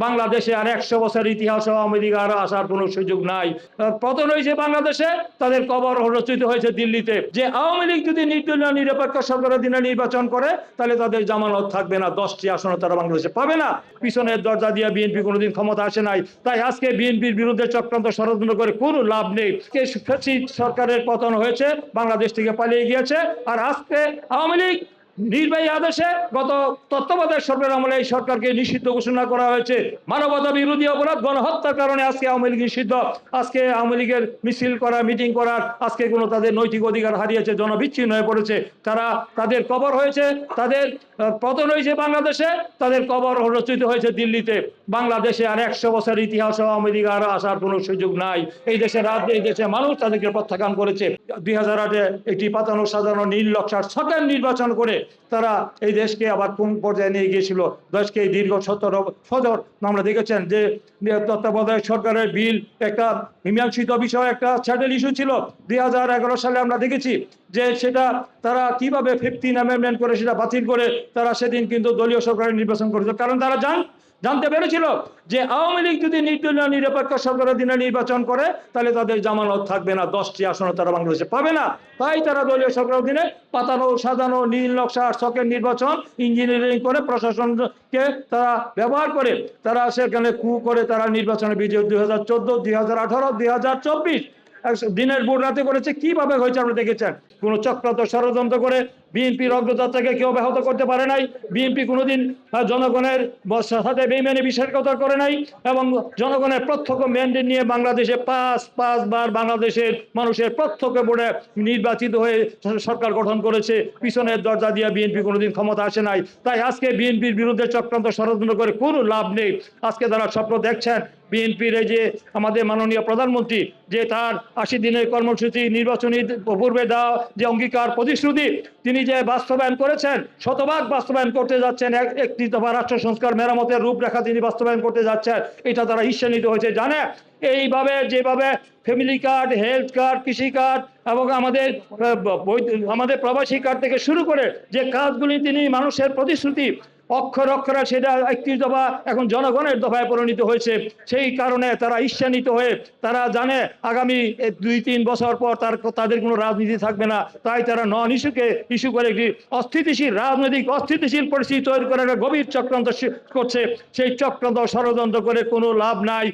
বাংলাদেশে আর 100 বছর ইতিহাস আওয়ামী লীগ আর আসার কোনো সুযোগ নাই। পতন হয়েছে বাংলাদেশে, তাদের কবর রচিত হয়েছে দিল্লিতে। যে আওয়ামী লীগ যদি নির্দলীয় নিরপেক্ষ সরকারের দিনে নির্বাচন করে তাহলে তাদের জামানত থাকবে না, 10টি আসন তারা বাংলাদেশে পাবে না। পিছনের দরজা দিয়ে বিএনপি কোনোদিন ক্ষমতা আসে নাই, তাই আজকে বিএনপির বিরুদ্ধে চক্রান্ত ষড়যন্ত্র করে কোনো লাভ নেই। সরকারের পতন হয়েছে, বাংলাদেশ থেকে পালিয়ে গিয়েছে, আর আজকে আওয়ামী লীগ নির্বাহী আদেশে গত তত্ত্বাবধায়ক সরকার আমলে এই সরকারকে নিষিদ্ধ ঘোষণা করা হয়েছে। মানবতা বিরোধী অপরাধ, গণহত্যার কারণে আজকে আওয়ামী লীগ নিষিদ্ধ। আজকে আওয়ামী লীগের মিছিল করা, মিটিং করার আজকে কোনো তাদের নৈতিক অধিকার হারিয়েছে, জনবিচ্ছিন্ন হয়ে পড়েছে। তারা তাদের কবর হয়েছে, তাদের পতন হয়েছে বাংলাদেশে, তাদের কবর রচিত হয়েছে দিল্লিতে। বাংলাদেশে আর 100 বছর ইতিহাস আওয়ামী লীগ আর আসার কোনো সুযোগ নাই। এই দেশের এই দেশের মানুষ তাদেরকে প্রত্যাখ্যান করেছে। 2008-এ একটি পাতানো সাজানো নীল নকশার ছকের নির্বাচন করে তারা এই দেশকে আবার কোন পর্যায়ে নিয়ে গিয়েছিল। দেশকে দীর্ঘ 17 বছর আমরা দেখেছেন যে তত্ত্বাবধায়ক সরকারের বিল একটা মীমাংসিত বিষয়, একটা স্যাটেল ইস্যু ছিল। 2011 সালে আমরা দেখেছি যে সেটা তারা কিভাবে 15 অ্যামেন্ডমেন্ট করে সেটা বাতিল করে তারা সেদিন কিন্তু দলীয় সরকারের নির্বাচন করেছিল। কারণ তারা জানতে পেরেছিল যে আওয়ামী লীগ যদি নির্দলীয় নিরপেক্ষ সরকারের দিনে নির্বাচন করে তাহলে তাদের জামানত থাকবে না, 10টি আসন তারা বাংলাদেশে পাবে না। তাই তারা দলীয় সরকারের দিনে পাতানো সাজানো নীল নকশা ছকের নির্বাচন ইঞ্জিনিয়ারিং করে প্রশাসনকে তারা ব্যবহার করে তারা সেখানে কু করে তারা নির্বাচনে বিজয় 2014, 2018, 2024 দিনের ভোট রাতে করেছে। কিভাবে হয়েছে আমরা দেখেছেন। কোন চক্রান্ত ষড়যন্ত্র করে বিএনপির অগ্রযাত্রাকে কেউ ব্যাহত করতে পারে নাই। বিএনপি কোনোদিন জনগণের সাথে বেইমানি বিশ্বাসঘাতকতা করে নাই এবং জনগণের প্রত্যক্ষ ম্যান্ডেট নিয়ে বাংলাদেশে পাঁচবার বাংলাদেশের মানুষের প্রত্যক্ষ ভোটে নির্বাচিত হয়ে সরকার গঠন করেছে। পিছনের দরজা দিয়ে বিএনপি কোনোদিন ক্ষমতা আসে নাই। তাই আজকে বিএনপির বিরুদ্ধে চক্রান্ত ষড়যন্ত্র করে কোনো লাভ নেই। আজকে তারা স্বপ্ন দেখছেন বিএনপির এই যে আমাদের মাননীয় প্রধানমন্ত্রী যে তার 80 দিনের কর্মসূচি নির্বাচনী পূর্বে দেওয়া যে অঙ্গীকার প্রতিশ্রুতি তিনি যে বাস্তবায়ন করেছেন, শতভাগ বাস্তবায়ন করতে যাচ্ছেন। একটি দফা রাষ্ট্র সংস্কার মেরামতের রূপরেখা তিনি বাস্তবায়ন করতে যাচ্ছেন। এটা তারা ঈর্ষান্বিত হয়েছে। জানে এইভাবে যেভাবে ফ্যামিলি কার্ড, হেলথ কার্ড, কৃষি কার্ড এবং আমাদের প্রবাসী কার্ড থেকে শুরু করে যে কাজগুলি তিনি মানুষের প্রতিশ্রুতি অক্ষর অক্ষরে সেটা একটি দফা এখন জনগণের দফায় পরিণত হয়েছে। সেই কারণে তারা ঈর্ষান্বিত হয়ে তারা জানে আগামী 2-3 বছর পর তাদের কোনো রাজনীতি থাকবে না। তাই তারা নন ইস্যুকে ইস্যু করে একটি রাজনৈতিক অস্থিতিশীল পরিস্থিতি তৈরি করার গভীর চক্রান্ত করছে। সেই চক্রান্ত ষড়যন্ত্র করে কোনো লাভ নাই।